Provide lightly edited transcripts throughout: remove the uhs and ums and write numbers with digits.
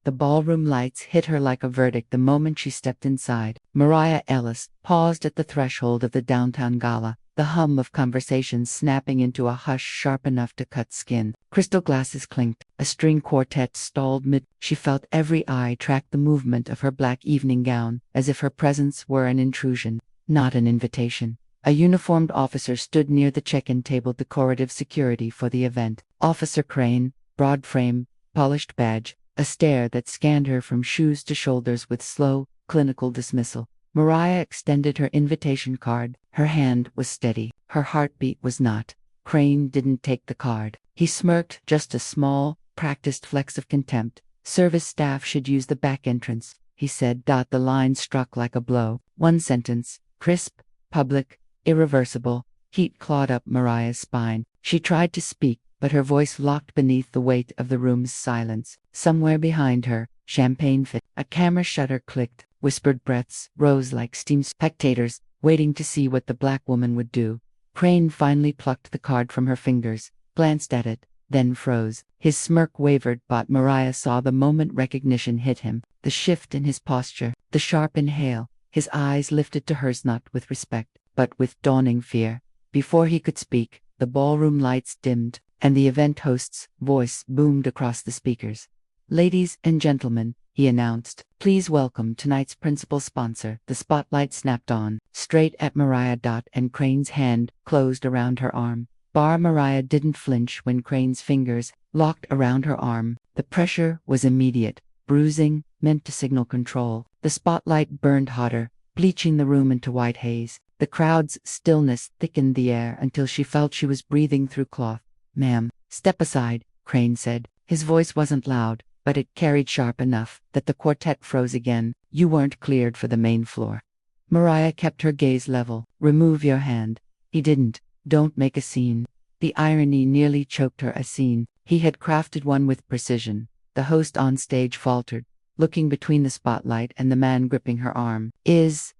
The ballroom lights hit her like a verdict the moment she stepped inside. Mariah Ellis paused at the threshold of the downtown gala, the hum of conversations snapping into a hush sharp enough to cut skin. Crystal glasses clinked. A string quartet stalled mid. She felt every eye track the movement of her black evening gown, as if her presence were an intrusion, not an invitation. A uniformed officer stood near the check-in table, decorative security for the event. Officer Crane, broad frame, polished badge, a stare that scanned her from shoes to shoulders with slow, clinical dismissal. Mariah extended her invitation card. Her hand was steady. Her heartbeat was not. Crane didn't take the card. He smirked, just a small, practiced flex of contempt. Service staff should use the back entrance, he said. The line struck like a blow. One sentence, crisp, public, irreversible. Heat clawed up Mariah's spine. She tried to speak, but her voice locked beneath the weight of the room's silence. Somewhere behind her, champagne fit. A camera shutter clicked. Whispered breaths rose like steam. Spectators, waiting to see what the black woman would do. Crane finally plucked the card from her fingers, glanced at it, then froze. His smirk wavered, but Mariah saw the moment recognition hit him. The shift in his posture, the sharp inhale. His eyes lifted to hers, not with respect, but with dawning fear. Before he could speak, the ballroom lights dimmed, and the event host's voice boomed across the speakers. "Ladies and gentlemen," he announced, "please welcome tonight's principal sponsor." The spotlight snapped on, straight at Mariah. And Crane's hand closed around her arm. Mariah didn't flinch when Crane's fingers locked around her arm. The pressure was immediate, bruising, meant to signal control. The spotlight burned hotter, bleaching the room into white haze. The crowd's stillness thickened the air until she felt she was breathing through cloth. "Ma'am, step aside," Crane said. His voice wasn't loud, but it carried sharp enough that the quartet froze again. "You weren't cleared for the main floor." Mariah kept her gaze level. "Remove your hand." He didn't. "Don't make a scene." The irony nearly choked her. A scene. He had crafted one with precision. The host on stage faltered, looking between the spotlight and the man gripping her arm. Is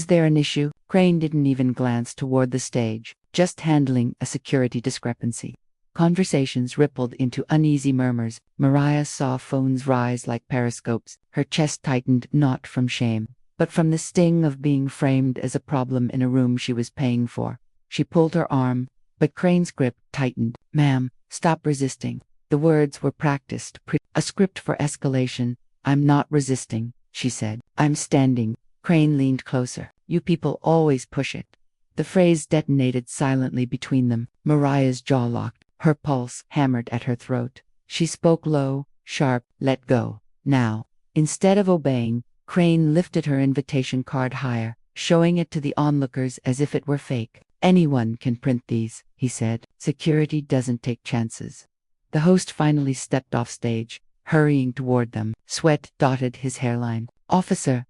there an issue?" Crane didn't even glance toward the stage, just handling a security discrepancy. Conversations rippled into uneasy murmurs. Mariah saw phones rise like periscopes. Her chest tightened, not from shame, but from the sting of being framed as a problem in a room she was paying for. She pulled her arm, but Crane's grip tightened. "Ma'am, stop resisting." The words were practiced, a script for escalation. "I'm not resisting," she said. "I'm standing." Crane leaned closer. "You people always push it." The phrase detonated silently between them. Mariah's jaw locked. Her pulse hammered at her throat. She spoke low, sharp. "Let go. Now." Instead of obeying, Crane lifted her invitation card higher, showing it to the onlookers as if it were fake. "Anyone can print these," he said. "Security doesn't take chances." The host finally stepped off stage, hurrying toward them. Sweat dotted his hairline. "Officer,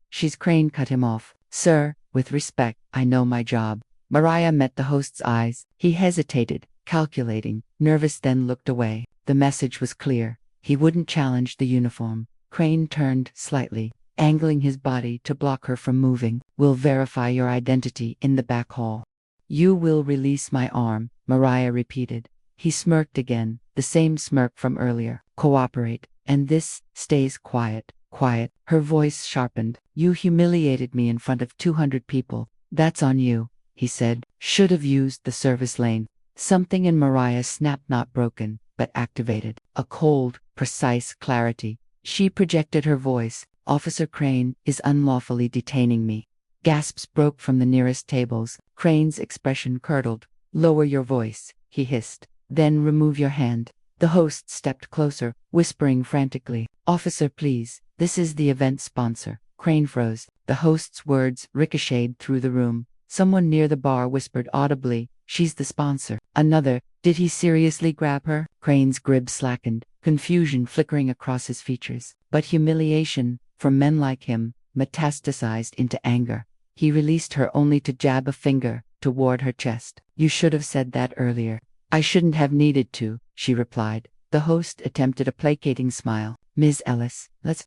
she's." Crane cut him off. "Sir, with respect, I know my job." Mariah met the host's eyes. He hesitated, calculating, nervous, then looked away. The message was clear. He wouldn't challenge the uniform. Crane turned slightly, angling his body to block her from moving. "We'll verify your identity in the back hall." "You will release my arm," Mariah repeated. He smirked again, the same smirk from earlier. "Cooperate, and this stays quiet." Quiet. Her voice sharpened. "You humiliated me in front of 200 people. That's on you," he said. "Should have used the service lane." Something in Mariah snapped, not broken, but activated. A cold, precise clarity. She projected her voice. "Officer Crane is unlawfully detaining me." Gasps broke from the nearest tables. Crane's expression curdled. "Lower your voice," he hissed. "Then remove your hand." The host stepped closer, whispering frantically. "Officer, please. This is the event sponsor." Crane froze. The host's words ricocheted through the room. Someone near the bar whispered audibly, "She's the sponsor." Another, "Did he seriously grab her?" Crane's grip slackened, confusion flickering across his features. But humiliation, for men like him, metastasized into anger. He released her only to jab a finger toward her chest. "You should have said that earlier." "I shouldn't have needed to," she replied. The host attempted a placating smile. "Ms. Ellis, let's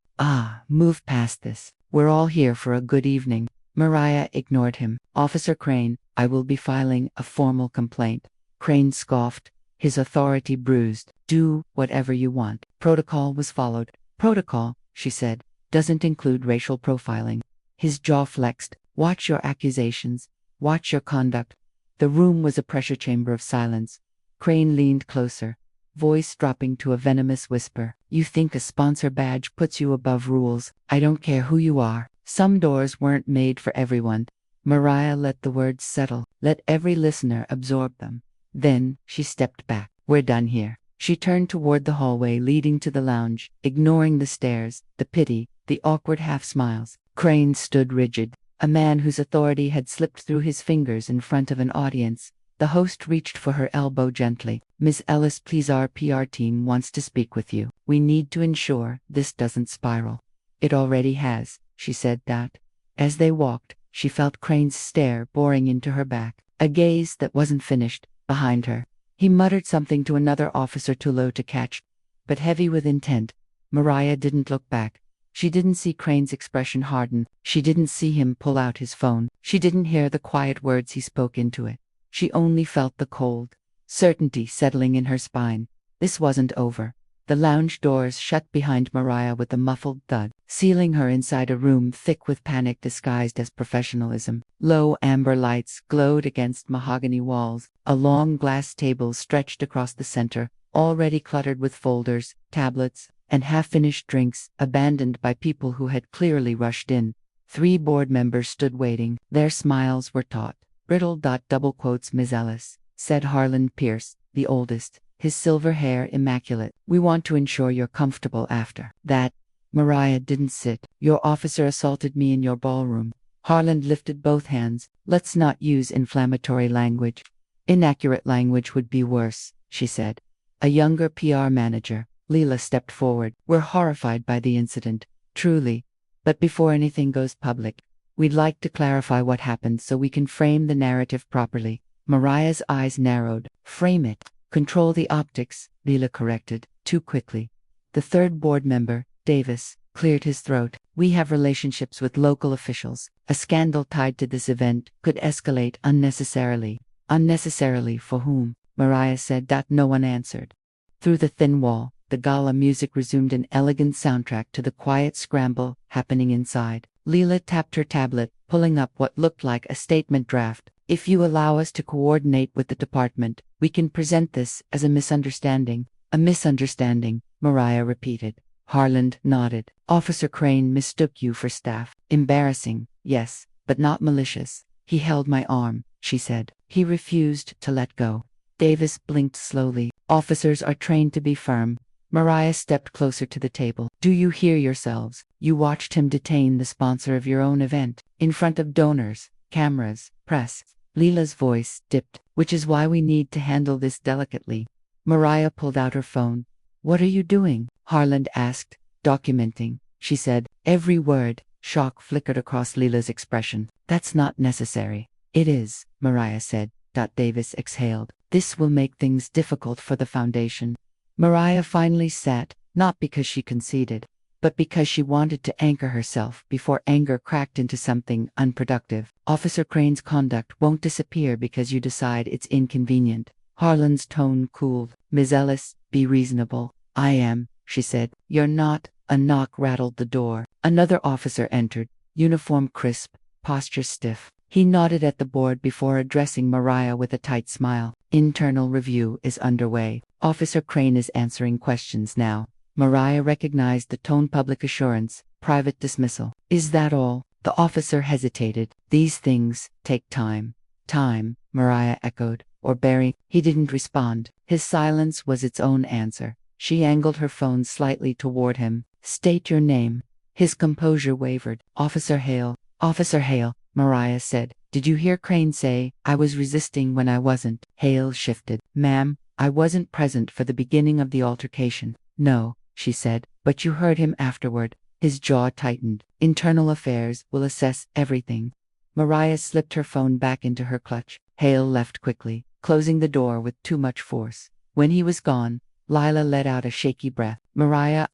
move past this. We're all here for a good evening." Mariah ignored him. "Officer Crane, I will be filing a formal complaint." Crane scoffed, his authority bruised. "Do whatever you want." Protocol was followed. Protocol, she said, doesn't include racial profiling. His jaw flexed. Watch your accusations. Watch your conduct. The room was a pressure chamber of silence. Crane leaned closer, voice dropping to a venomous whisper. You think a sponsor badge puts you above rules. I don't care who you are. Some doors weren't made for everyone. Mariah let the words settle, let every listener absorb them. Then she stepped back. We're done here. She turned toward the hallway leading to the lounge, ignoring the stares, the pity, the awkward half-smiles. Crane stood rigid, a man whose authority had slipped through his fingers in front of an audience. The host reached for her elbow gently. Ms. Ellis, please, our PR team wants to speak with you. We need to ensure this doesn't spiral. It already has, she said that. As they walked, she felt Crane's stare boring into her back, a gaze that wasn't finished, behind her. He muttered something to another officer too low to catch, but heavy with intent. Mariah didn't look back. She didn't see Crane's expression harden. She didn't see him pull out his phone. She didn't hear the quiet words he spoke into it. She only felt the cold certainty settling in her spine. This wasn't over. The lounge doors shut behind Mariah with a muffled thud, sealing her inside a room thick with panic disguised as professionalism. Low amber lights glowed against mahogany walls. A long glass table stretched across the center, already cluttered with folders, tablets, and half-finished drinks, abandoned by people who had clearly rushed in. 3 board members stood waiting. Their smiles were taut. Brittle. Double quotes. Ms. Ellis, said Harlan Pierce, the oldest, his silver hair immaculate. We want to ensure you're comfortable after that. Mariah didn't sit. Your officer assaulted me in your ballroom. Harlan lifted both hands. Let's not use inflammatory language. Inaccurate language would be worse, she said. A younger PR manager, Leela, stepped forward. We're horrified by the incident, truly. But before anything goes public, we'd like to clarify what happened so we can frame the narrative properly. Mariah's eyes narrowed. Frame it. Control the optics, Leela corrected, too quickly. The third board member, Davis, cleared his throat. We have relationships with local officials. A scandal tied to this event could escalate unnecessarily. Unnecessarily for whom? Mariah said that. No one answered. Through the thin wall, the gala music resumed, an elegant soundtrack to the quiet scramble happening inside. Leela tapped her tablet, pulling up what looked like a statement draft. If you allow us to coordinate with the department, we can present this as a misunderstanding. A misunderstanding, Mariah repeated. Harlan nodded. Officer Crane mistook you for staff. Embarrassing, yes, but not malicious. He held my arm, she said. He refused to let go. Davis blinked slowly. Officers are trained to be firm. Mariah stepped closer to the table. Do you hear yourselves? You watched him detain the sponsor of your own event, in front of donors, cameras, press. Leela's voice dipped. Which is why we need to handle this delicately. Mariah pulled out her phone. What are you doing? Harlan asked. Documenting, she said. Every word. Shock flickered across Leela's expression. That's not necessary. It is, Mariah said. Davis exhaled. This will make things difficult for the foundation. Mariah finally sat, not because she conceded, but because she wanted to anchor herself before anger cracked into something unproductive. Officer Crane's conduct won't disappear because you decide it's inconvenient. Harlan's tone cooled. Ms. Ellis, be reasonable. I am, she said. You're not. A knock rattled the door. Another officer entered, uniform crisp, posture stiff. He nodded at the board before addressing Mariah with a tight smile. Internal review is underway. Officer Crane is answering questions now. Mariah recognized the tone. Public assurance, private dismissal. Is that all? The officer hesitated. These things take time. Time, Mariah echoed. Or Barry. He didn't respond. His silence was its own answer. She angled her phone slightly toward him. State your name. His composure wavered. Officer Hale. Officer Hale, Mariah said. Did you hear Crane say, I was resisting when I wasn't? Hale shifted. Ma'am, I wasn't present for the beginning of the altercation. No, she said, but you heard him afterward. His jaw tightened. Internal affairs will assess everything. Mariah slipped her phone back into her clutch. Hale left quickly, closing the door with too much force. When he was gone, Lila let out a shaky breath. Mariah,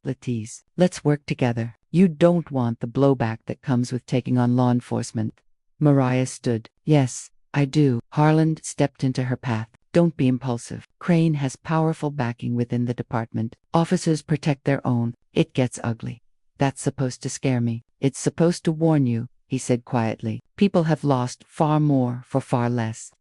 let's work together. You don't want the blowback that comes with taking on law enforcement. Mariah stood. Yes, I do. Harlan stepped into her path. Don't be impulsive. Crane has powerful backing within the department. Officers protect their own. It gets ugly. That's supposed to scare me. It's supposed to warn you, he said quietly. People have lost far more for far less.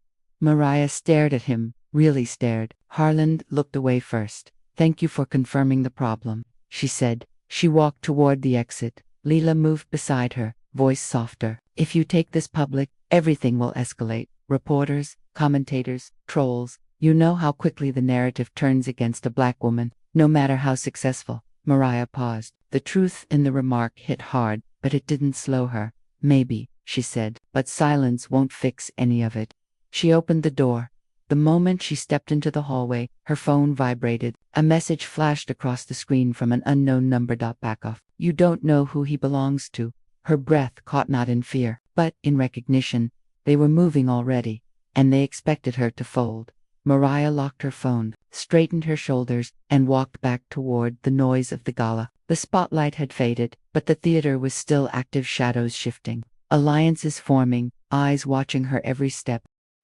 Mariah stared at him, really stared. Harland looked away first. Thank you for confirming the problem, she said. She walked toward the exit. Leela moved beside her, voice softer. If you take this public, everything will escalate. Reporters, commentators, trolls. You know how quickly the narrative turns against a black woman, no matter how successful. Mariah paused. The truth in the remark hit hard, but it didn't slow her. Maybe, she said, but silence won't fix any of it. She opened the door. The moment she stepped into the hallway, her phone vibrated. A message flashed across the screen from an unknown number. Back off. You don't know who he belongs to. Her breath caught not in fear, but in recognition. They were moving already, and they expected her to fold. Mariah locked her phone, straightened her shoulders, and walked back toward the noise of the gala. The spotlight had faded, but the theater was still active, shadows shifting. Alliances forming, eyes watching her every step.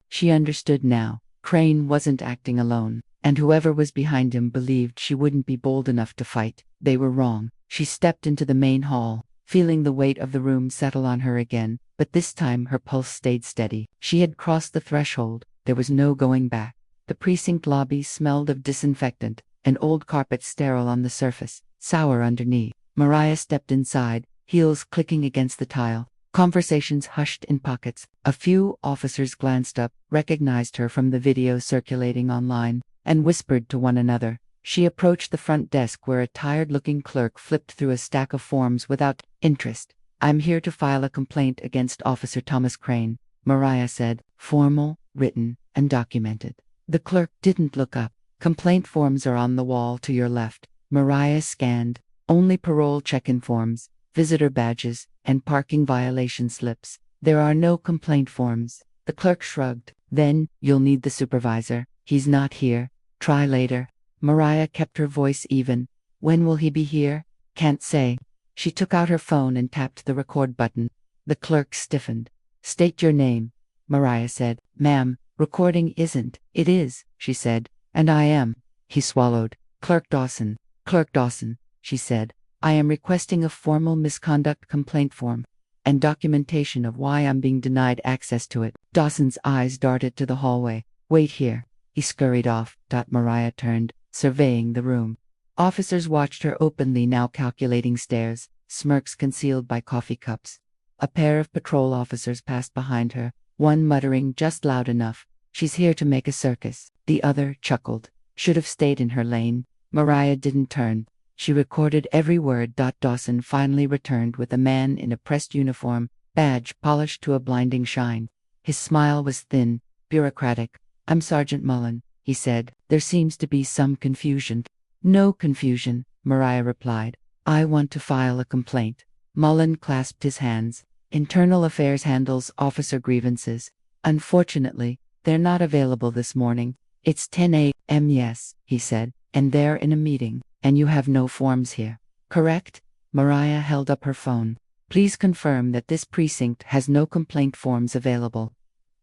She understood now. Crane wasn't acting alone, and whoever was behind him believed she wouldn't be bold enough to fight. They were wrong. She stepped into the main hall, feeling the weight of the room settle on her again, but this time her pulse stayed steady. She had crossed the threshold. There was no going back. The precinct lobby smelled of disinfectant, an old carpet sterile on the surface, sour underneath. Mariah stepped inside, heels clicking against the tile. Conversations hushed in pockets. A few officers glanced up, recognized her from the video circulating online, and whispered to one another. She approached the front desk where a tired-looking clerk flipped through a stack of forms without interest. I'm here to file a complaint against Officer Thomas Crane, Mariah said, formal, written, and documented. The clerk didn't look up. Complaint forms are on the wall to your left. Mariah scanned. Only parole check-in forms, visitor badges, and parking violation slips. There are no complaint forms. The clerk shrugged. Then, you'll need the supervisor. He's not here. Try later. Mariah kept her voice even. When will he be here? Can't say. She took out her phone and tapped the record button. The clerk stiffened. State your name, Mariah said. Ma'am, recording isn't. It is, she said. And I am. He swallowed. Clerk Dawson, she said. I am requesting a formal misconduct complaint form and documentation of why I'm being denied access to it. Dawson's eyes darted to the hallway. Wait here. He scurried off. Mariah turned, surveying the room. Officers watched her openly, now calculating stares, smirks concealed by coffee cups. A pair of patrol officers passed behind her, one muttering just loud enough, "She's here to make a circus." The other chuckled. Should have stayed in her lane. Mariah didn't turn. She recorded every word. Dawson finally returned with a man in a pressed uniform, badge polished to a blinding shine. His smile was thin, bureaucratic. I'm Sergeant Mullen, he said. There seems to be some confusion. No confusion, Mariah replied. I want to file a complaint. Mullen clasped his hands. Internal Affairs handles officer grievances. Unfortunately, they're not available this morning. It's 10 a.m. Yes, he said, and they're in a meeting. And you have no forms here, correct? Mariah held up her phone. Please confirm that this precinct has no complaint forms available.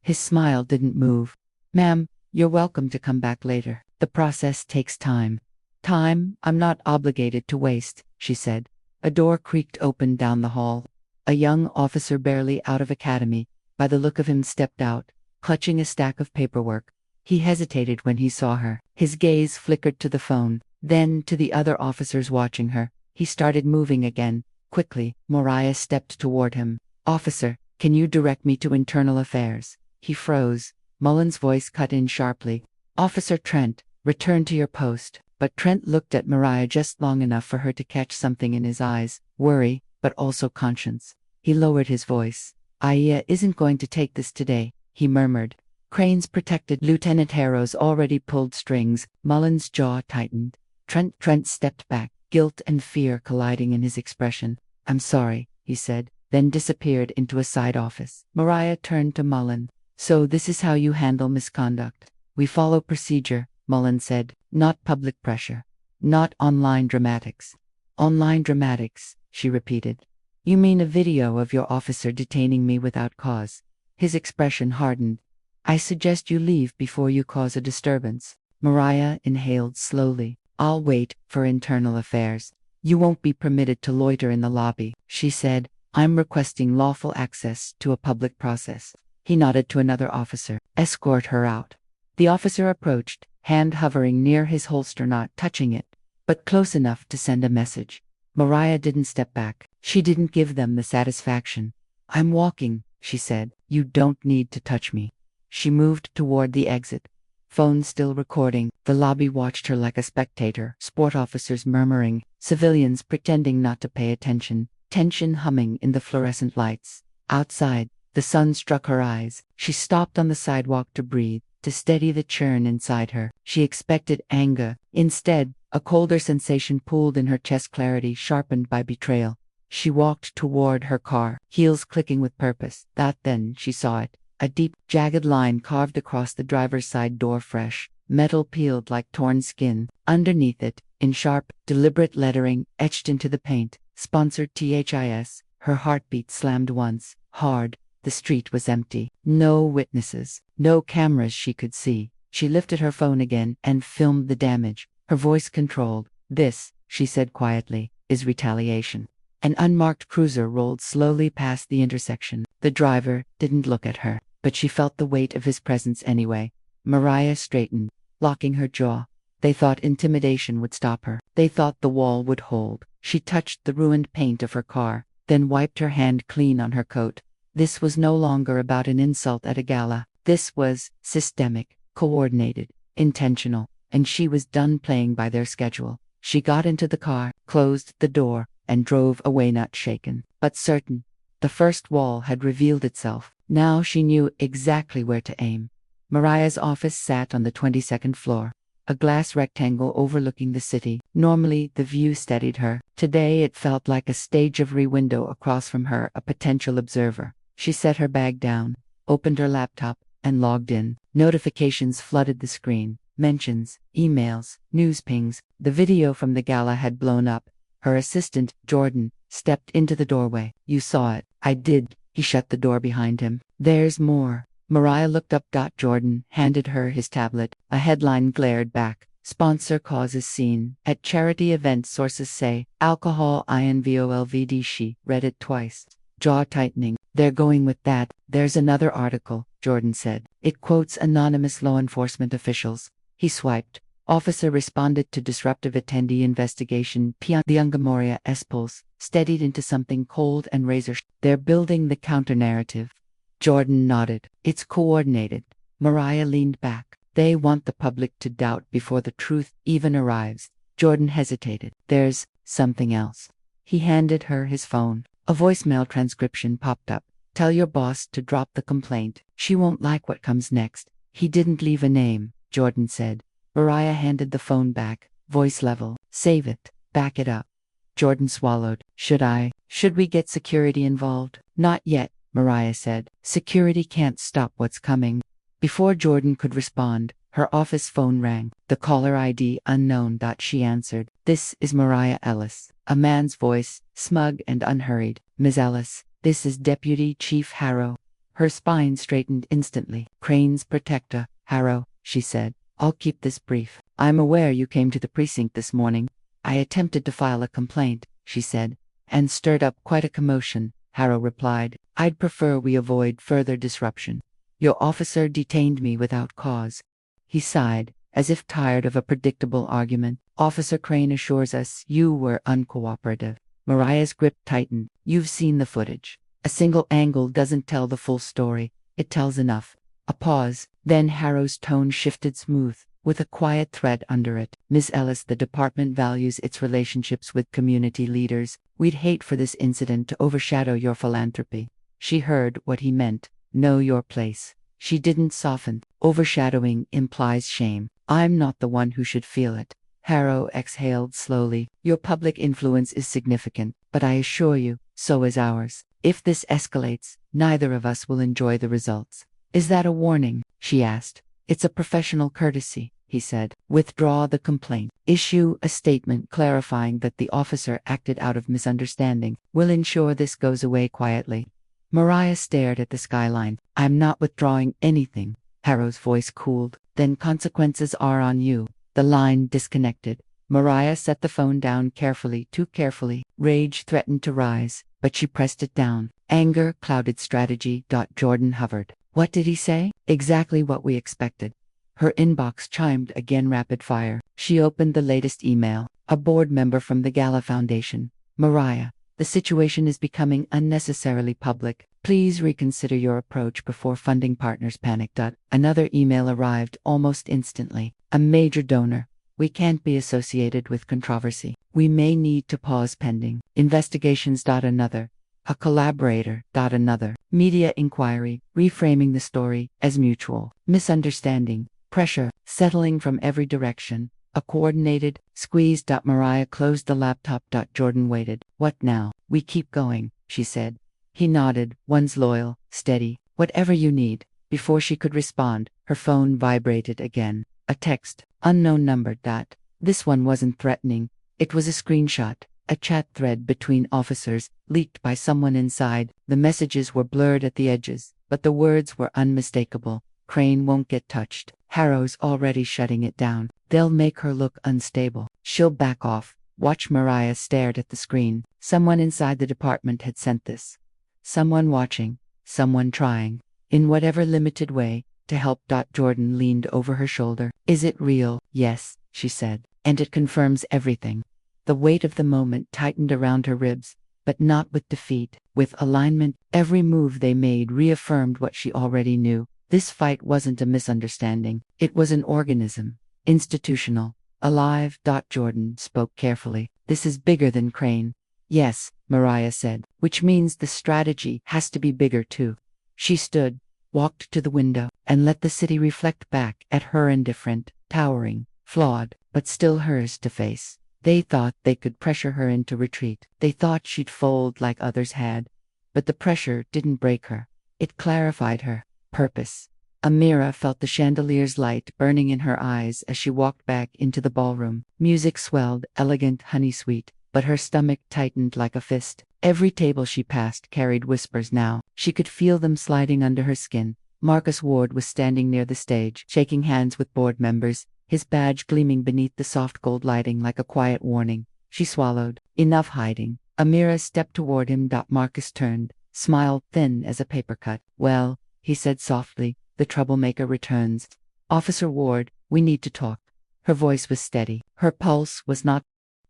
His smile didn't move. Ma'am, you're welcome to come back later. The process takes time. Time I'm not obligated to waste, she said. A door creaked open down the hall. A young officer barely out of academy, by the look of him, stepped out, clutching a stack of paperwork. He hesitated when he saw her. His gaze flickered to the phone. Then to the other officers watching her. He started moving again, quickly. Mariah stepped toward him. Officer, can you direct me to Internal Affairs? He froze. Mullen's voice cut in sharply. Officer Trent, return to your post. But Trent looked at Mariah just long enough for her to catch something in his eyes, worry, but also conscience. He lowered his voice. Aya isn't going to take this today, he murmured. Crane's protected. Lieutenant Harrow's already pulled strings. Mullen's jaw tightened. Trent stepped back, guilt and fear colliding in his expression. I'm sorry, he said, then disappeared into a side office. Mariah turned to Mullen. So this is how you handle misconduct. We follow procedure, Mullen said, not public pressure. Not online dramatics. Online dramatics, she repeated. You mean a video of your officer detaining me without cause? His expression hardened. I suggest you leave before you cause a disturbance. Mariah inhaled slowly. I'll wait for Internal Affairs. You won't be permitted to loiter in the lobby, she said. I'm requesting lawful access to a public process. He nodded to another officer. Escort her out. The officer approached, hand hovering near his holster, not touching it, but close enough to send a message. Mariah didn't step back. She didn't give them the satisfaction. I'm walking, she said. You don't need to touch me. She moved toward the exit. Phone still recording. The lobby watched her like a spectator. Sport officers murmuring, civilians pretending not to pay attention, tension humming in the fluorescent lights. Outside, the sun struck her eyes. She stopped on the sidewalk to breathe, to steady the churn inside her. She expected anger. Instead, a colder sensation pooled in her chest, clarity sharpened by betrayal. She walked toward her car, heels clicking with purpose. Then she saw it. A deep, jagged line carved across the driver's side door, fresh, metal peeled like torn skin. Underneath it, in sharp, deliberate lettering etched into the paint, sponsored THIS. Her heartbeat slammed once, hard. The street was empty. No witnesses, no cameras she could see. She lifted her phone again and filmed the damage. Her voice controlled. This, she said quietly, is retaliation. An unmarked cruiser rolled slowly past the intersection. The driver didn't look at her, but she felt the weight of his presence anyway. Mariah straightened, locking her jaw. They thought intimidation would stop her. They thought the wall would hold. She touched the ruined paint of her car, then wiped her hand clean on her coat. This was no longer about an insult at a gala. This was systemic, coordinated, intentional, and she was done playing by their schedule. She got into the car, closed the door, and drove away, not shaken, but certain. The first wall had revealed itself. Now she knew exactly where to aim. Mariah's office sat on the 22nd floor, a glass rectangle overlooking the city. Normally, the view steadied her. Today, it felt like a stage-of window across from her, a potential observer. She set her bag down, opened her laptop, and logged in. Notifications flooded the screen. Mentions, emails, news pings. The video from the gala had blown up. Her assistant, Jordan, stepped into the doorway. You saw it. I did. He shut the door behind him. There's more. Mariah looked up. Jordan handed her his tablet. A headline glared back. Sponsor causes scene at charity event, sources say. Alcohol involved. She read it twice. Jaw tightening. They're going with that. There's another article, Jordan said. It quotes anonymous law enforcement officials. He swiped. Officer responded to disruptive attendee investigation. The Ungamoria S-pulse steadied into something cold and razor. They're building the counter-narrative. Jordan nodded. It's coordinated. Mariah leaned back. They want the public to doubt before the truth even arrives. Jordan hesitated. There's something else. He handed her his phone. A voicemail transcription popped up. Tell your boss to drop the complaint. She won't like what comes next. He didn't leave a name, Jordan said. Mariah handed the phone back, voice level. Save it. Back it up. Jordan swallowed. Should we get security involved? Not yet, Mariah said. Security can't stop what's coming. Before Jordan could respond, her office phone rang. The caller ID unknown. She answered. This is Mariah Ellis. A man's voice, smug and unhurried. Ms. Ellis, this is Deputy Chief Harrow. Her spine straightened instantly. Crane's protector, Harrow, she said. I'll keep this brief. I'm aware you came to the precinct this morning. I attempted to file a complaint, she said, and stirred up quite a commotion. Harrow replied. I'd prefer we avoid further disruption. Your officer detained me without cause. He sighed, as if tired of a predictable argument. Officer Crane assures us you were uncooperative. Mariah's grip tightened. You've seen the footage. A single angle doesn't tell the full story. It tells enough. A pause. Then Harrow's tone shifted, smooth, with a quiet thread under it. Miss Ellis, the department values its relationships with community leaders. We'd hate for this incident to overshadow your philanthropy. She heard what he meant. Know your place. She didn't soften. Overshadowing implies shame. I'm not the one who should feel it. Harrow exhaled slowly. Your public influence is significant, but I assure you, so is ours. If this escalates, neither of us will enjoy the results. Is that a warning? She asked. It's a professional courtesy, he said. Withdraw the complaint. Issue a statement clarifying that the officer acted out of misunderstanding. We'll ensure this goes away quietly. Mariah stared at the skyline. I'm not withdrawing anything. Harrow's voice cooled. Then consequences are on you. The line disconnected. Mariah set the phone down carefully, too carefully. Rage threatened to rise, but she pressed it down. Anger clouded strategy. Jordan hovered. What did he say? Exactly what we expected. Her inbox chimed again, rapid fire. She opened the latest email. A board member from the Gala Foundation. Mariah, the situation is becoming unnecessarily public. Please reconsider your approach before funding partners panic. Another email arrived almost instantly. A major donor. We can't be associated with controversy. We may need to pause pending investigations. Another. A collaborator. Another. Media inquiry. Reframing the story as mutual. Misunderstanding. Pressure. Settling from every direction. A coordinated squeeze. Mariah closed the laptop. Jordan waited. What now? We keep going, she said. He nodded. One's loyal, steady, whatever you need. Before she could respond, her phone vibrated again. A text. Unknown number. This one wasn't threatening. It was a screenshot. A chat thread between officers, leaked by someone inside. The messages were blurred at the edges, but the words were unmistakable. Crane won't get touched. Harrow's already shutting it down. They'll make her look unstable. She'll back off. Watch. Mariah stared at the screen. Someone inside the department had sent this. Someone watching. Someone trying. In whatever limited way, to help. Jordan leaned over her shoulder. Is it real? Yes, she said. And it confirms everything. The weight of the moment tightened around her ribs, but not with defeat, with alignment. Every move they made reaffirmed what she already knew. This fight wasn't a misunderstanding. It was an organism. Institutional. Alive. Jordan spoke carefully. This is bigger than Crane. Yes, Mariah said, which means the strategy has to be bigger too. She stood, walked to the window, and let the city reflect back at her, indifferent, towering, flawed, but still hers to face. They thought they could pressure her into retreat. They thought she'd fold like others had. But the pressure didn't break her. It clarified her purpose. Amira felt the chandelier's light burning in her eyes as she walked back into the ballroom. Music swelled, elegant, honey-sweet, but her stomach tightened like a fist. Every table she passed carried whispers now. She could feel them sliding under her skin. Marcus Ward was standing near the stage, shaking hands with board members, his badge gleaming beneath the soft gold lighting like a quiet warning. She swallowed. Enough hiding. Amira stepped toward him. Marcus turned, smiled thin as a paper cut. Well, he said softly, the troublemaker returns. Officer Ward, we need to talk. Her voice was steady. Her pulse was not.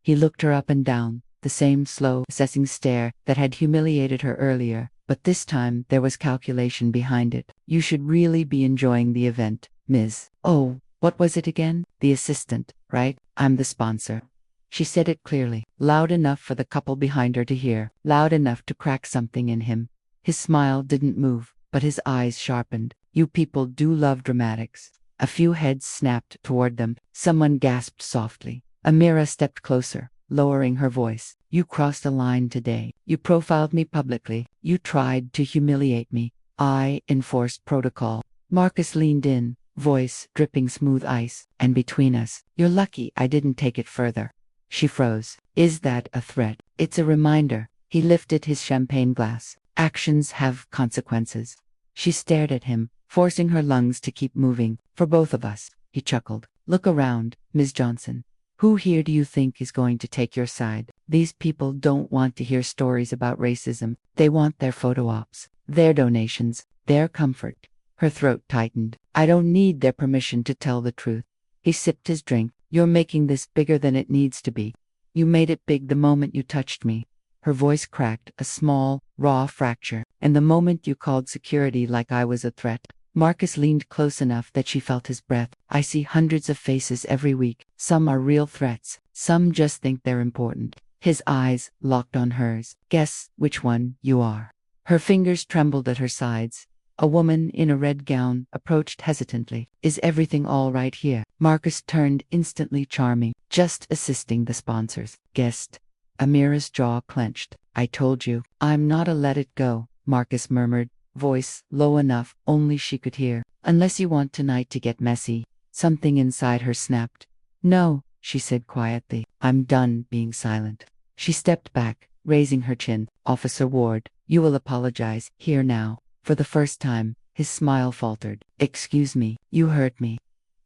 He looked her up and down, the same slow, assessing stare that had humiliated her earlier, but this time there was calculation behind it. You should really be enjoying the event, Ms. Oh, what was it again? The assistant, right? I'm the sponsor. She said it clearly, loud enough for the couple behind her to hear, loud enough to crack something in him. His smile didn't move, but his eyes sharpened. You people do love dramatics. A few heads snapped toward them. Someone gasped softly. Amira stepped closer, lowering her voice. You crossed a line today. You profiled me publicly. You tried to humiliate me. I enforced protocol. Marcus leaned in, voice dripping smooth ice. And between us, you're lucky I didn't take it further. She froze. Is that a threat? It's a reminder. He lifted his champagne glass. Actions have consequences. She stared at him, forcing her lungs to keep moving. For both of us, he chuckled. Look around, Ms. Johnson. Who here do you think is going to take your side? These people don't want to hear stories about racism. They want their photo ops, their donations, their comfort. Her throat tightened. I don't need their permission to tell the truth. He sipped his drink. You're making this bigger than it needs to be. You made it big the moment you touched me. Her voice cracked, a small, raw fracture. And the moment you called security like I was a threat. Marcus leaned close enough that she felt his breath. I see hundreds of faces every week. Some are real threats. Some just think they're important. His eyes locked on hers. Guess which one you are. Her fingers trembled at her sides. A woman in a red gown approached hesitantly. Is everything all right here? Marcus turned instantly charming. Just assisting the sponsors. Guest. Amira's jaw clenched. I told you. I'm not a let it go, Marcus murmured, voice low enough only she could hear. Unless you want tonight to get messy. Something inside her snapped. No, she said quietly. I'm done being silent. She stepped back, raising her chin. Officer Ward, you will apologize here now. For the first time, his smile faltered. Excuse me, you hurt me.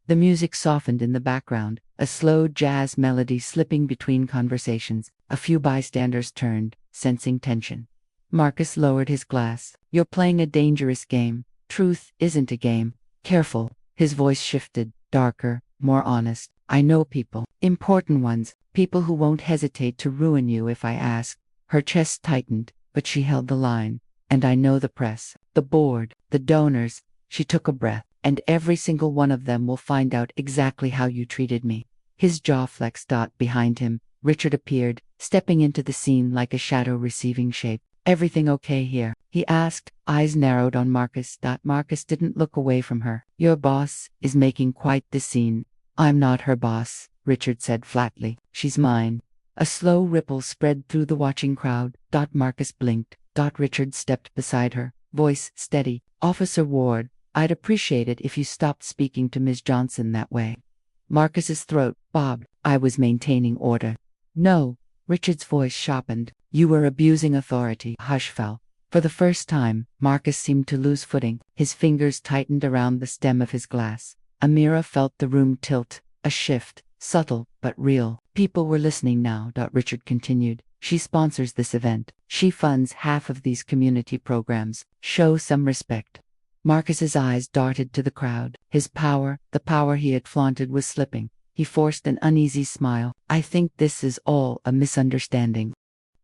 The music softened in the background, a slow jazz melody slipping between conversations. A few bystanders turned, sensing tension. Marcus lowered his glass. "You're playing a dangerous game. Truth isn't a game. Careful." His voice shifted, darker, more honest. "I know people. Important ones. People who won't hesitate to ruin you if I ask." Her chest tightened, but she held the line. "And I know the press, the board, the donors." She took a breath. "And every single one of them will find out exactly how you treated me." His jaw flexed. Behind him, Richard appeared, stepping into the scene like a shadow receiving shape. "Everything okay here?" he asked, eyes narrowed on Marcus. Marcus didn't look away from her. "Your boss is making quite the scene." "I'm not her boss," Richard said flatly. "She's mine." A slow ripple spread through the watching crowd. Marcus blinked. Richard stepped beside her, voice steady. "Officer Ward, I'd appreciate it if you stopped speaking to Ms. Johnson that way." Marcus's throat bobbed. "I was maintaining order." "No." Richard's voice sharpened. "You were abusing authority." Hush fell. For the first time, Marcus seemed to lose footing. His fingers tightened around the stem of his glass. Amira felt the room tilt. A shift, subtle but real. "People were listening now," Richard continued. "She sponsors this event. She funds half of these community programs. Show some respect." Marcus's eyes darted to the crowd. His power, the power he had flaunted, was slipping. He forced an uneasy smile. "I think this is all a misunderstanding."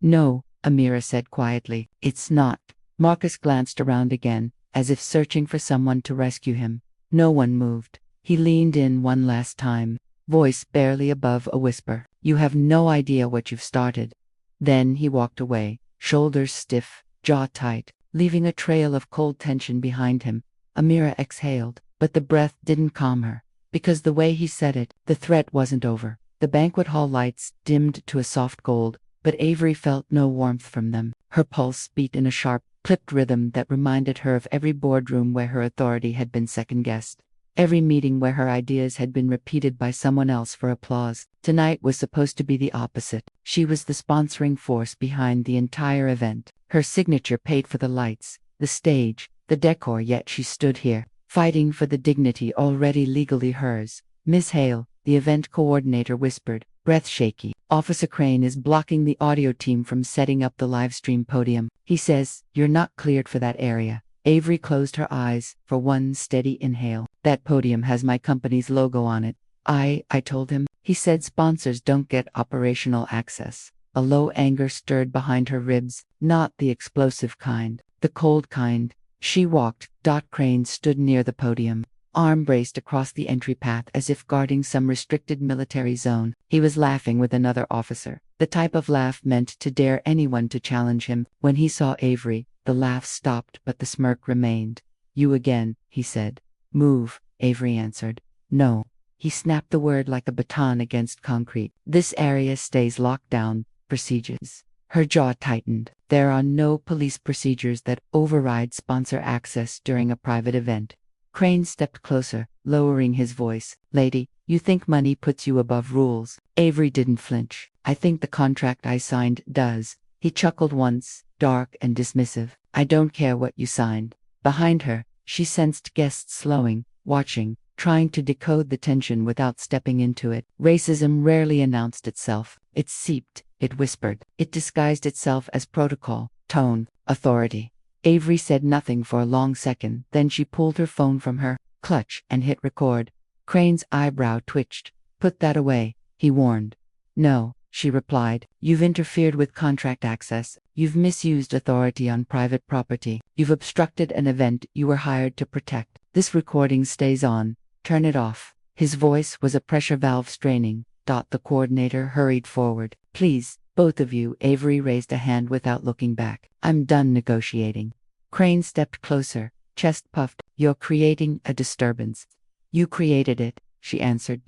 "No," Amira said quietly. "It's not." Marcus glanced around again, as if searching for someone to rescue him. No one moved. He leaned in one last time, voice barely above a whisper. "You have no idea what you've started." Then he walked away, shoulders stiff, jaw tight, leaving a trail of cold tension behind him. Amira exhaled, but the breath didn't calm her, because the way he said it, the threat wasn't over. The banquet hall lights dimmed to a soft gold, but Avery felt no warmth from them. Her pulse beat in a sharp, clipped rhythm that reminded her of every boardroom where her authority had been second-guessed. Every meeting where her ideas had been repeated by someone else for applause. Tonight was supposed to be the opposite. She was the sponsoring force behind the entire event. Her signature paid for the lights, the stage, the decor, yet she stood here, fighting for the dignity already legally hers. "Miss Hale," the event coordinator whispered, breath shaky. "Officer Crane is blocking the audio team from setting up the live stream podium. He says, you're not cleared for that area." Avery closed her eyes for one steady inhale. "That podium has my company's logo on it." I told him. He said sponsors don't get operational access." A low anger stirred behind her ribs, not the explosive kind, the cold kind. She walked. Crane stood near the podium, arm braced across the entry path as if guarding some restricted military zone. He was laughing with another officer, the type of laugh meant to dare anyone to challenge him. When he saw Avery, the laugh stopped, but the smirk remained. "You again," he said. "Move," Avery answered. "No." He snapped the word like a baton against concrete. "This area stays locked down. Procedures." Her jaw tightened. "There are no police procedures that override sponsor access during a private event." Crane stepped closer, lowering his voice. "Lady, you think money puts you above rules." Avery didn't flinch. "I think the contract I signed does." He chuckled once, dark and dismissive. "I don't care what you signed." Behind her, she sensed guests slowing, watching, trying to decode the tension without stepping into it. Racism rarely announced itself. It seeped, it whispered. It disguised itself as protocol, tone, authority. Avery said nothing for a long second, then she pulled her phone from her clutch and hit record. Crane's eyebrow twitched. "Put that away," he warned. "No," she replied. "You've interfered with contract access. You've misused authority on private property. You've obstructed an event you were hired to protect. This recording stays on. Turn it off." His voice was a pressure valve straining. The coordinator hurried forward. "Please, both of you." Avery raised a hand without looking back. "I'm done negotiating." Crane stepped closer, chest puffed. "You're creating a disturbance." "You created it," she answered.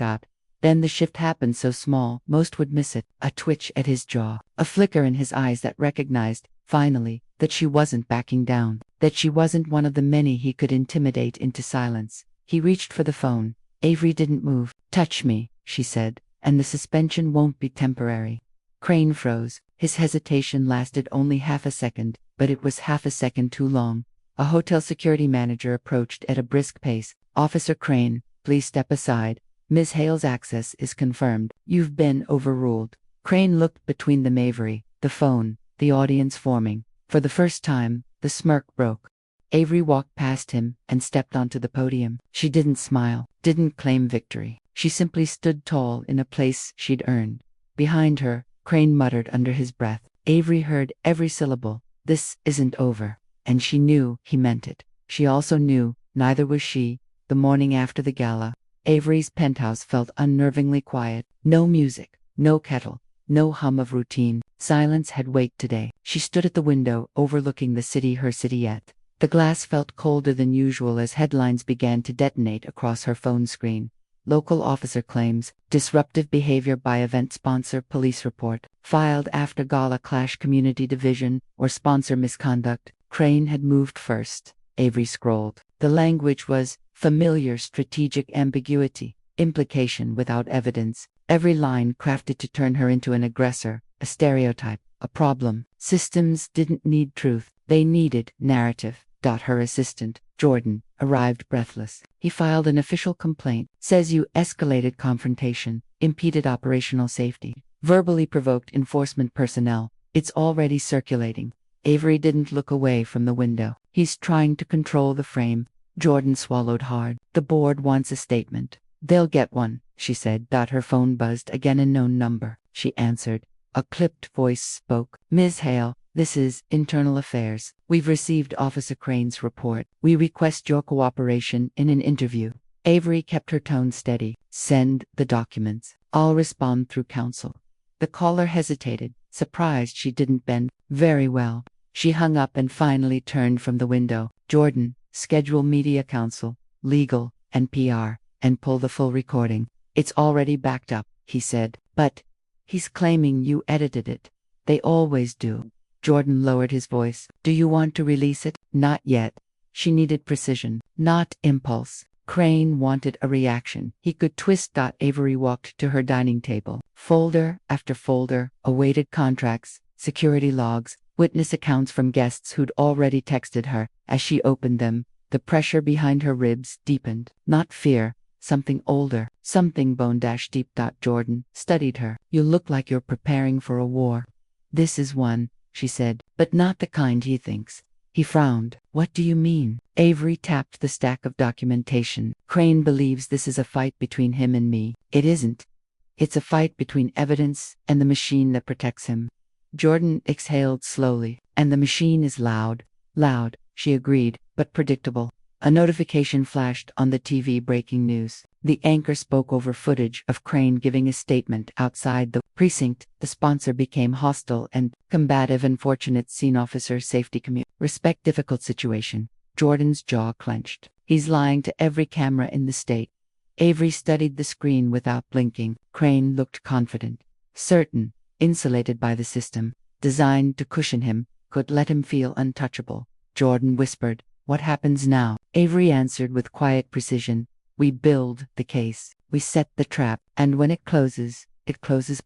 Then the shift happened so small, most would miss it. A twitch at his jaw, a flicker in his eyes that recognized, finally, that she wasn't backing down, that she wasn't one of the many he could intimidate into silence. He reached for the phone. Avery didn't move. "Touch me," she said, "and the suspension won't be temporary." Crane froze. His hesitation lasted only half a second, but it was half a second too long. A hotel security manager approached at a brisk pace. "Officer Crane, Please step aside. Ms. Hale's access is confirmed. You've been overruled. Crane looked between them. Avery, the phone, the audience forming. For the first time, the smirk broke. Avery walked past him and stepped onto the podium. She didn't smile, didn't claim victory. She simply stood tall in a place she'd earned. Behind her, Crane muttered under his breath. Avery heard every syllable. This isn't over. And she knew he meant it. She also knew, neither was she. The morning after the gala, Avery's penthouse felt unnervingly quiet. No music, no kettle, no hum of routine. Silence had weight today. She stood at the window, overlooking the city, her city yet. The glass felt colder than usual as headlines began to detonate across her phone screen. Local officer claims, disruptive behavior by event sponsor, police report, filed after gala clash, community division, or sponsor misconduct. Crane had moved first. Avery scrolled. The language was familiar, strategic ambiguity, implication without evidence, every line crafted to turn her into an aggressor, a stereotype, a problem. Systems didn't need truth, they needed narrative. Her assistant, Jordan, arrived breathless. He filed an official complaint. Says you escalated confrontation, impeded operational safety, verbally provoked enforcement personnel. It's already circulating. Avery didn't look away from the window. He's trying to control the frame. Jordan swallowed hard. The board wants a statement. They'll get one, she said. Her phone buzzed again. A known number. She answered. A clipped voice spoke. Ms. Hale, this is Internal Affairs. We've received Officer Crane's report. We request your cooperation in an interview. Avery kept her tone steady. Send the documents. I'll respond through counsel. The caller hesitated, surprised she didn't bend. Very well. She hung up and finally turned from the window. Jordan, schedule media counsel, legal, and PR, and pull the full recording. It's already backed up, he said. But he's claiming you edited it. They always do. Jordan lowered his voice. Do you want to release it? Not yet. She needed precision, not impulse. Crane wanted a reaction. He could twist. Avery walked to her dining table. Folder after folder, awaited contracts, security logs, witness accounts from guests who'd already texted her. As she opened them, the pressure behind her ribs deepened. Not fear, something older, something bone-deep. Jordan studied her. You look like you're preparing for a war. This is one, she said, but not the kind he thinks. He frowned. What do you mean? Avery tapped the stack of documentation. Crane believes this is a fight between him and me. It isn't. It's a fight between evidence and the machine that protects him. Jordan exhaled slowly. And the machine is loud. Loud, she agreed, but predictable. A notification flashed on the TV. Breaking news. The anchor spoke over footage of Crane giving a statement outside the precinct. The sponsor became hostile and combative. Unfortunate scene. Officer safety respect difficult situation. Jordan's jaw clenched. He's lying to every camera in the state. Avery studied the screen without blinking. Crane looked confident, certain, insulated by the system, designed to cushion him, could let him feel untouchable. Jordan whispered, "What happens now?" Avery answered with quiet precision, "We build the case. We set the trap, and when it closes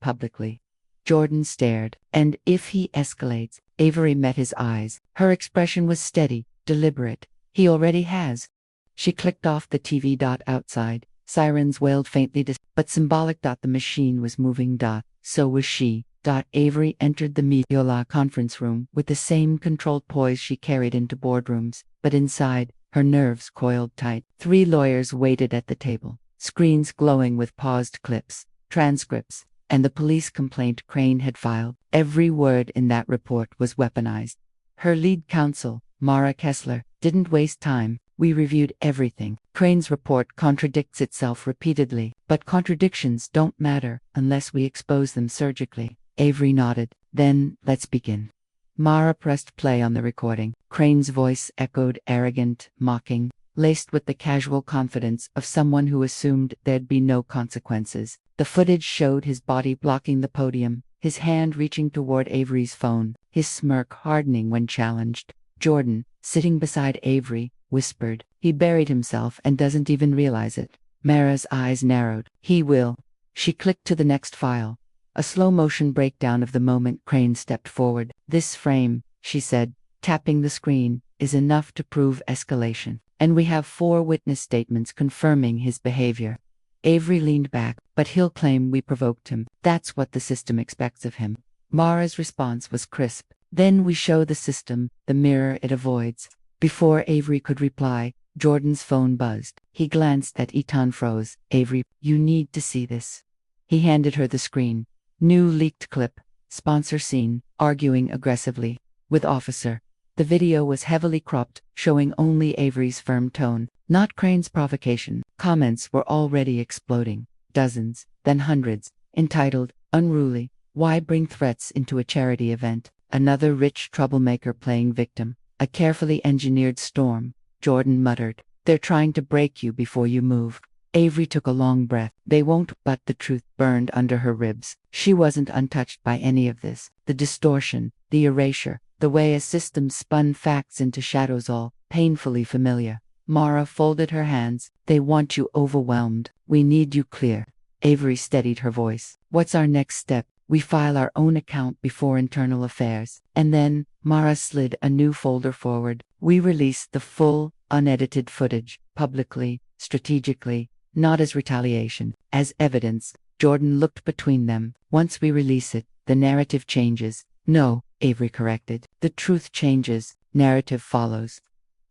publicly." Jordan stared. "And if he escalates?" Avery met his eyes. Her expression was steady, deliberate. "He already has." She clicked off the TV. Outside, sirens wailed faintly, but symbolic. The machine was moving. So was she. Avery entered the media conference room with the same controlled poise she carried into boardrooms, but inside, her nerves coiled tight. 3 lawyers waited at the table, screens glowing with paused clips, transcripts, and the police complaint Crane had filed. Every word in that report was weaponized. Her lead counsel, Mara Kessler, didn't waste time. "We reviewed everything. Crane's report contradicts itself repeatedly, but contradictions don't matter unless we expose them surgically." Avery nodded. "Then, let's begin." Mara pressed play on the recording. Crane's voice echoed, arrogant, mocking, laced with the casual confidence of someone who assumed there'd be no consequences. The footage showed his body blocking the podium, his hand reaching toward Avery's phone, his smirk hardening when challenged. Jordan, sitting beside Avery, whispered, "He buried himself and doesn't even realize it." Mara's eyes narrowed. "He will." She clicked to the next file. A slow-motion breakdown of the moment Crane stepped forward. "This frame," she said, tapping the screen, "is enough to prove escalation. and we have 4 witness statements confirming his behavior. Avery leaned back, but he'll claim we provoked him. That's what the system expects of him. Mara's response was crisp. Then we show the system the mirror it avoids. Before Avery could reply, Jordan's phone buzzed. He glanced at Eton froze. Avery, you need to see this. He handed her the screen. New leaked clip. Sponsor scene, arguing aggressively with officer. The video was heavily cropped, showing only Avery's firm tone, not Crane's provocation. Comments were already exploding. Dozens, then hundreds, entitled, "Unruly, why bring threats into a charity event? Another rich troublemaker playing victim. A carefully engineered storm." Jordan muttered, "They're trying to break you before you move." Avery took a long breath. They won't, but the truth burned under her ribs. She wasn't untouched by any of this. The distortion, the erasure, the way a system spun facts into shadows, all painfully familiar. Mara folded her hands. "They want you overwhelmed. We need you clear." Avery steadied her voice. "What's our next step? We file our own account before Internal Affairs. And then," Mara slid a new folder forward, "we release the full, unedited footage, publicly, strategically, not as retaliation, as evidence." Jordan looked between them. "Once we release it, the narrative changes." "No," Avery corrected. "The truth changes, narrative follows."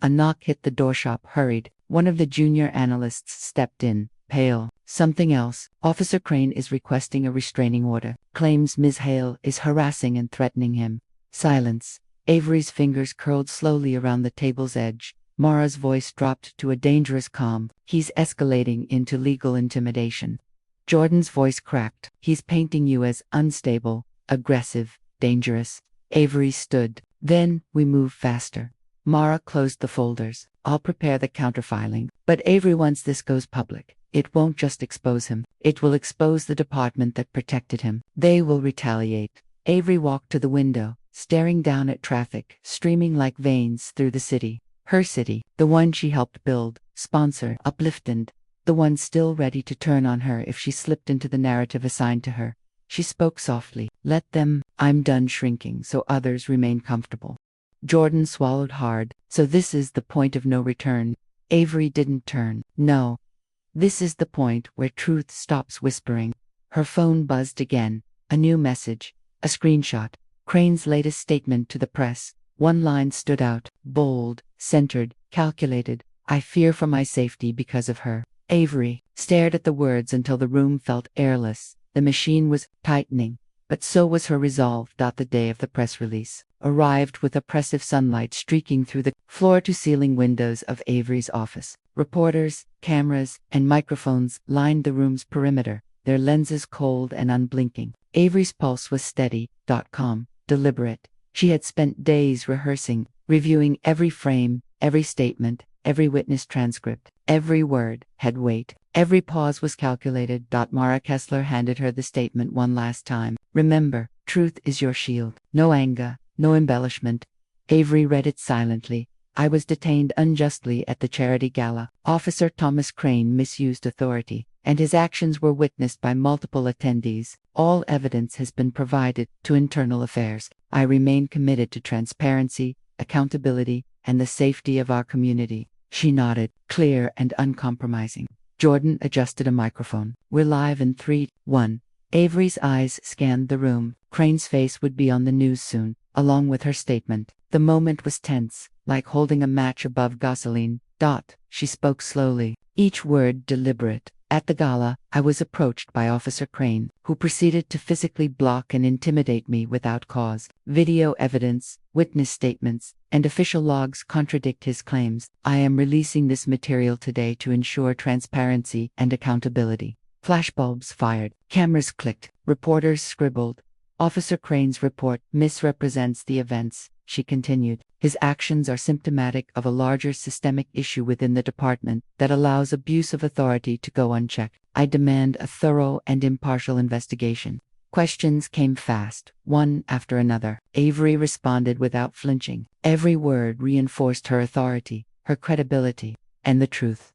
A knock hit the doorstop. Hurried. One of the junior analysts stepped in, pale. "Something else. Officer Crane is requesting a restraining order. Claims Ms. Hale is harassing and threatening him." Silence. Avery's fingers curled slowly around the table's edge. Mara's voice dropped to a dangerous calm. "He's escalating into legal intimidation." Jordan's voice cracked. "He's painting you as unstable, aggressive, dangerous." Avery stood. "Then we move faster." Mara closed the folders. "I'll prepare the counterfiling." But Avery, once this goes public, it won't just expose him. It will expose the department that protected him. They will retaliate. Avery walked to the window, staring down at traffic, streaming like veins through the city. Her city, the one she helped build, sponsor, uplifted, the one still ready to turn on her if she slipped into the narrative assigned to her. She spoke softly. "Let them. I'm done shrinking so others remain comfortable." Jordan swallowed hard. "So this is the point of no return." Avery didn't turn. "No. This is the point where truth stops whispering." Her phone buzzed again. A new message. A screenshot. Crane's latest statement to the press. One line stood out. Bold, centered, calculated. "I fear for my safety because of her." Avery stared at the words until the room felt airless. The machine was tightening. But so was her resolve. The day of the press release arrived with oppressive sunlight streaking through the floor-to-ceiling windows of Avery's office. Reporters, cameras, and microphones lined the room's perimeter, their lenses cold and unblinking. Avery's pulse was steady, calm, deliberate. She had spent days rehearsing, reviewing every frame, every statement, every witness transcript. Every word had weight. Every pause was calculated. Mara Kessler handed her the statement one last time. "Remember, truth is your shield. No anger, no embellishment." Avery read it silently. "I was detained unjustly at the charity gala. Officer Thomas Crane misused authority, and his actions were witnessed by multiple attendees. All evidence has been provided to Internal Affairs. I remain committed to transparency, accountability, and the safety of our community." She nodded, clear and uncompromising. Jordan adjusted a microphone. "We're live in 3, 1. Avery's eyes scanned the room. Crane's face would be on the news soon, along with her statement. The moment was tense, like holding a match above gasoline. She spoke slowly, each word deliberate. "At the gala, I was approached by Officer Crane, who proceeded to physically block and intimidate me without cause. Video evidence, witness statements, and official logs contradict his claims. I am releasing this material today to ensure transparency and accountability." Flashbulbs fired, cameras clicked, reporters scribbled. "Officer Crane's report misrepresents the events," she continued. "His actions are symptomatic of a larger systemic issue within the department that allows abuse of authority to go unchecked. I demand a thorough and impartial investigation." Questions came fast, one after another. Avery responded without flinching. Every word reinforced her authority, her credibility, and the truth.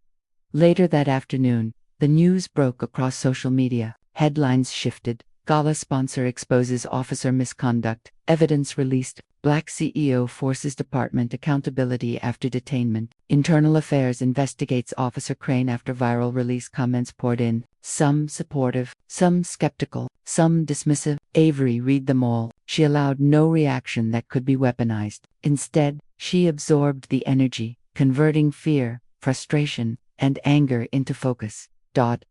Later that afternoon, the news broke across social media. Headlines shifted. "Gala sponsor exposes officer misconduct. Evidence released." Black CEO forces department accountability after detainment. Internal Affairs investigates Officer Crane after viral release. Comments poured in, some supportive, some skeptical, some dismissive. Avery read them all. She allowed no reaction that could be weaponized. Instead, she absorbed the energy, converting fear, frustration, and anger into focus.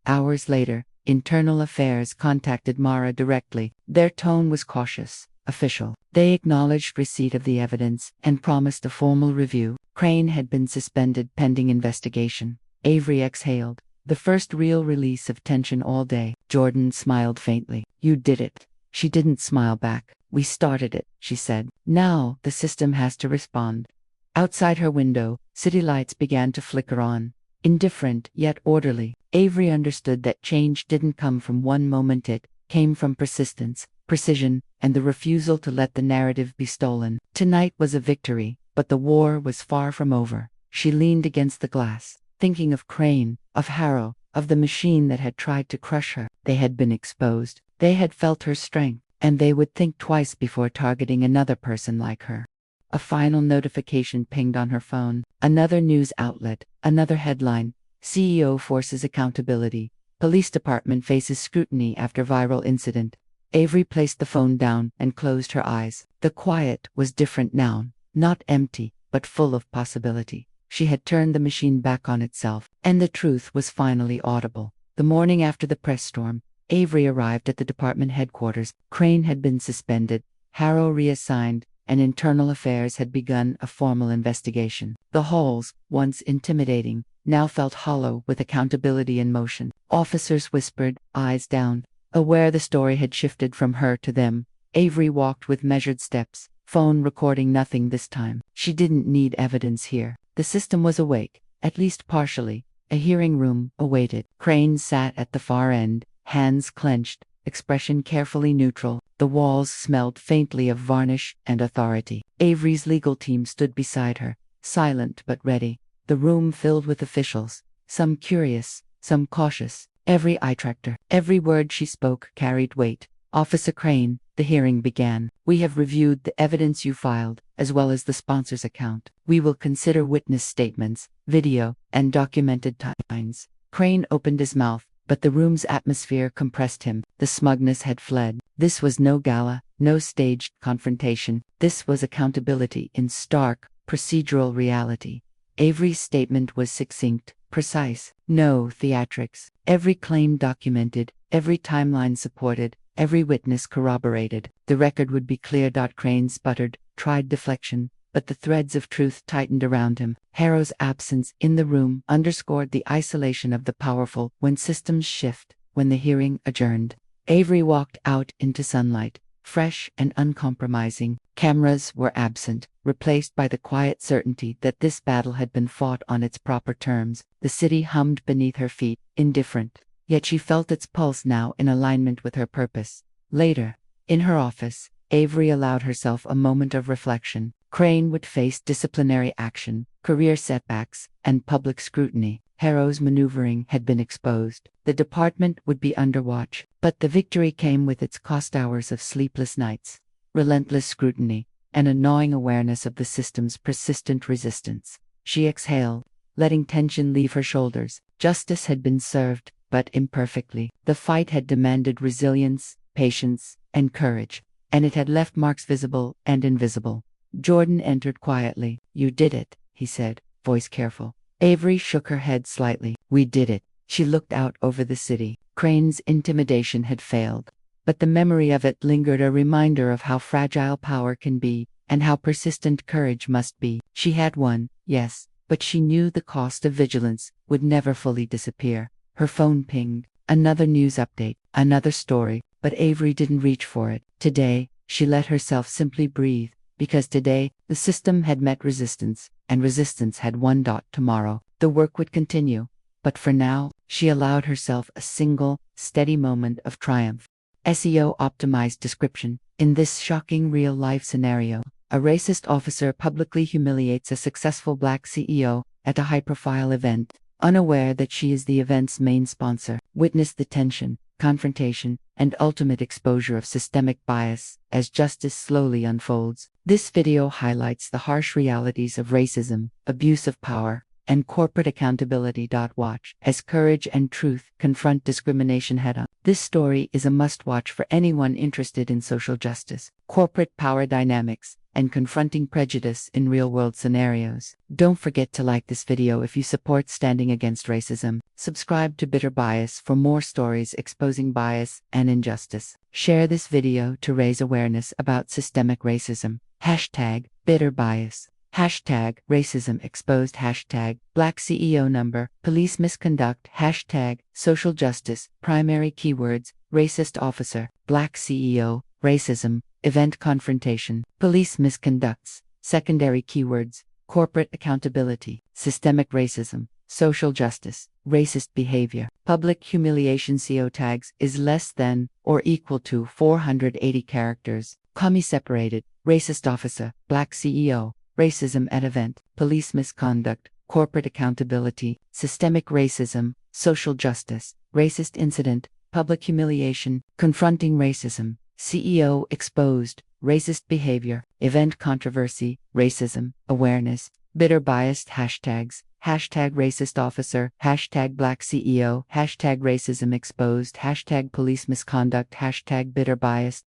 Hours later, Internal Affairs contacted Mara directly. Their tone was cautious, official. They acknowledged receipt of the evidence and promised a formal review. Crane had been suspended pending investigation. Avery exhaled, the first real release of tension all day. Jordan smiled faintly. You did it. She didn't smile back. We started it, she said. Now, the system has to respond. Outside her window, city lights began to flicker on. Indifferent, yet orderly. Avery understood that change didn't come from one moment, it came from persistence, precision, and the refusal to let the narrative be stolen. Tonight was a victory, but the war was far from over. She leaned against the glass, thinking of Crane, of Harrow, of the machine that had tried to crush her. They had been exposed. They had felt her strength, and they would think twice before targeting another person like her. A final notification pinged on her phone. Another news outlet, another headline. CEO forces accountability. Police department faces scrutiny after viral incident. Avery placed the phone down and closed her eyes. The quiet was different now, not empty, but full of possibility. She had turned the machine back on itself, and the truth was finally audible. The morning after the press storm, Avery arrived at the department headquarters. Crane had been suspended, Harrow reassigned, and Internal Affairs had begun a formal investigation. The halls, once intimidating, now felt hollow with accountability in motion. Officers whispered, eyes down, aware the story had shifted from her to them. Avery walked with measured steps, phone recording nothing this time. She didn't need evidence here. The system was awake, at least partially. A hearing room awaited. Crane sat at the far end, hands clenched, expression carefully neutral. The walls smelled faintly of varnish and authority. Avery's legal team stood beside her, silent but ready. The room filled with officials, some curious, some cautious. Every eye tracked her. Every word she spoke carried weight. Officer Crane, the hearing began. We have reviewed the evidence you filed, as well as the sponsor's account. We will consider witness statements, video, and documented timelines. Crane opened his mouth, but the room's atmosphere compressed him. The smugness had fled. This was no gala, no staged confrontation. This was accountability in stark, procedural reality. Avery's statement was succinct, precise. No theatrics. Every claim documented, every timeline supported, every witness corroborated. The record would be clear. Crane sputtered, tried deflection, but the threads of truth tightened around him. Harrow's absence in the room underscored the isolation of the powerful. When systems shift, when the hearing adjourned, Avery walked out into sunlight, fresh and uncompromising. Cameras were absent, replaced by the quiet certainty that this battle had been fought on its proper terms. The city hummed beneath her feet, indifferent, yet she felt its pulse now in alignment with her purpose. Later, in her office, Avery allowed herself a moment of reflection. Crane would face disciplinary action, career setbacks, and public scrutiny. Harrow's maneuvering had been exposed. The department would be under watch, but the victory came with its cost hours of sleepless nights, relentless scrutiny, and a gnawing awareness of the system's persistent resistance. She exhaled, letting tension leave her shoulders. Justice had been served, but imperfectly. The fight had demanded resilience, patience, and courage, and it had left marks visible and invisible. Jordan entered quietly. You did it, he said, voice careful. Avery shook her head slightly. We did it. She looked out over the city. Crane's intimidation had failed, but the memory of it lingered, a reminder of how fragile power can be, and how persistent courage must be. She had won, yes, but she knew the cost of vigilance would never fully disappear. Her phone pinged. Another news update, another story, but Avery didn't reach for it. Today, she let herself simply breathe, because today, the system had met resistance, and resistance had won. Tomorrow, the work would continue, but for now, she allowed herself a single, steady moment of triumph. SEO optimized description. In this shocking real-life scenario, a racist officer publicly humiliates a successful Black CEO at a high-profile event, unaware that she is the event's main sponsor. Witness the tension. confrontation, and ultimate exposure of systemic bias as justice slowly unfolds. This video highlights the harsh realities of racism, abuse of power, and corporate accountability. Watch as courage and truth confront discrimination head-on. This story is a must-watch for anyone interested in social justice, corporate power dynamics, and confronting prejudice in real-world scenarios. Don't forget to like this video if you support standing against racism. Subscribe to Bitter Bias for more stories exposing bias and injustice. Share this video to raise awareness about systemic racism. #BitterBias. #racism exposed. Black CEO number. Police misconduct. Social justice. Primary keywords. Racist officer. Black CEO. Racism. Event confrontation. Police misconducts. Secondary keywords. Corporate accountability. Systemic racism. Social justice. Racist behavior. Public humiliation. CO tags is less than or equal to 480 characters. Separated. Racist officer. Black CEO. Racism at event. Police misconduct. Corporate accountability. Systemic racism. Social justice. Racist incident. Public humiliation. Confronting racism. CEO exposed. Racist behavior. Event controversy. Racism. Awareness. Bitter biased hashtags. #racist officer. #black CEO. #racism exposed. #police misconduct. #bitter biased.